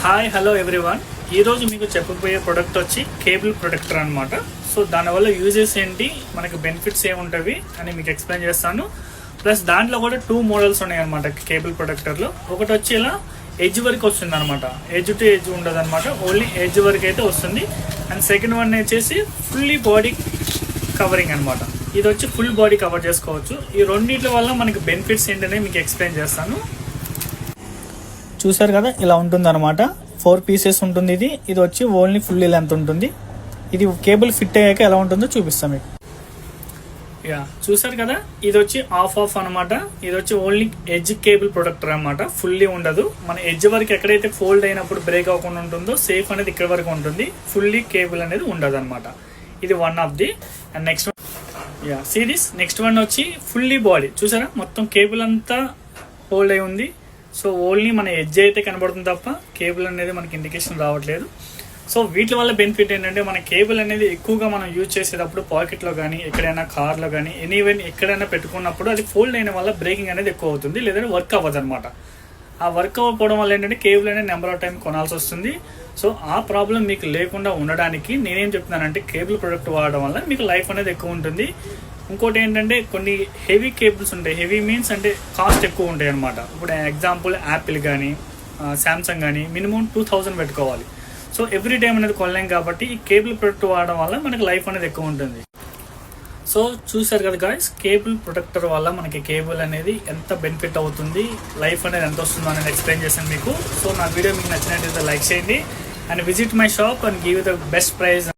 Hi hello everyone. ఈరోజు మీకు చెప్పబోయే ప్రొడక్ట్ వచ్చి కేబుల్ ప్రొటెక్టర్ అనమాట. సో దానివల్ల యూజెస్ ఏంటి, మనకి బెనిఫిట్స్ ఏముంటవి అని మీకు ఎక్స్ప్లెయిన్ చేస్తాను. ప్లస్ దాంట్లో కూడా 2 మోడల్స్ ఉన్నాయి అనమాట కేబుల్ ప్రొటెక్టర్లో. ఒకటి వచ్చి ఇలా ఎడ్జ్ వరకు వస్తుంది అనమాట, ఎడ్జ్ టు ఎడ్జ్ ఉండదు అనమాట, ఓన్లీ ఎడ్జ్ వరకు అయితే వస్తుంది. అండ్ సెకండ్ వన్ వచ్చేసి ఫుల్లీ బాడీ కవరింగ్ అనమాట. ఇది వచ్చి ఫుల్ బాడీ కవర్ చేసుకోవచ్చు. ఈ రెండింటి వల్ల మనకి బెనిఫిట్స్ ఏంటనే మీకు ఎక్స్ప్లెయిన్ చేస్తాను. చూసారు కదా, ఇలా ఉంటుంది అనమాట. 4 పీసెస్ ఉంటుంది. ఇది వచ్చి ఓన్లీ ఫుల్ లెంత్ ఉంటుంది. ఇది కేబుల్ ఫిట్ అయ్యాక ఎలా ఉంటుందో చూపిస్తాం మీకు. చూసారు కదా, ఇది వచ్చి ఆఫ్ అనమాట. ఇది వచ్చి ఓన్లీ ఎడ్జ్ కేబుల్ ప్రొటెక్టర్ అనమాట, ఫుల్లీ ఉండదు. మన ఎడ్జ్ వరకు ఎక్కడైతే ఫోల్డ్ అయినప్పుడు బ్రేక్ అవ్వకుండా ఉంటుందో సేఫ్ అనేది ఇక్కడ వరకు ఉంటుంది. ఫుల్లీ కేబుల్ అనేది ఉండదు అనమాట. ఇది one of the. And next series next one వచ్చి ఫుల్లీ బాడీ. చూసారా, మొత్తం కేబుల్ అంతా హోల్డ్ అయి ఉంది. సో ఓన్లీ మన ఎడ్జ్ అయితే కనబడుతుంది తప్ప కేబుల్ అనేది మనకి ఇండికేషన్ రావట్లేదు. సో వీటి వల్ల బెనిఫిట్ ఏంటంటే, మన కేబుల్ అనేది ఎక్కువగా మనం యూజ్ చేసేటప్పుడు పాకెట్లో కానీ ఎక్కడైనా కార్లో కానీ ఎనీవెన్ ఎక్కడైనా పెట్టుకున్నప్పుడు అది ఫోల్డ్ అయిన వల్ల బ్రేకింగ్ అనేది ఎక్కువ అవుతుంది, లేదంటే వర్క్ అవ్వదు అనమాట. ఆ వర్క్ అవ్వకపోవడం వల్ల ఏంటంటే కేబుల్ అనేది నెంబర్ ఆఫ్ టైం కొనాల్సి వస్తుంది. సో ఆ ప్రాబ్లం మీకు లేకుండా ఉండడానికి నేనేం చెప్తున్నానంటే, కేబుల్ ప్రొడక్ట్ వాడడం వల్ల మీకు లైఫ్ అనేది ఎక్కువ ఉంటుంది. ఇంకోటి ఏంటంటే, కొన్ని హెవీ కేబుల్స్ ఉంటాయి. హెవీ మీన్స్ అంటే కాస్ట్ ఎక్కువ ఉంటాయి అనమాట. ఇప్పుడు ఎగ్జాంపుల్ యాపిల్ కానీ శాంసంగ్ కానీ మినిమం 2000 పెట్టుకోవాలి. సో ఎవ్రీ టైం అనేది కొనలేం కాబట్టి ఈ కేబుల్ ప్రొడక్ట్ వాడడం వల్ల మనకి లైఫ్ అనేది ఎక్కువ ఉంటుంది. సో చూసారు కదా గాయ్స్, కేబుల్ ప్రొటెక్టర్ వల్ల మనకి కేబుల్ అనేది ఎంత బెనిఫిట్ అవుతుంది, లైఫ్ అనేది ఎంత వస్తుందో అనేది ఎక్స్ప్లెయిన్ చేశాను మీకు. సో నా వీడియో మీకు నచ్చినట్లయితే లైక్ చేయండి and visit my shop and give the best price.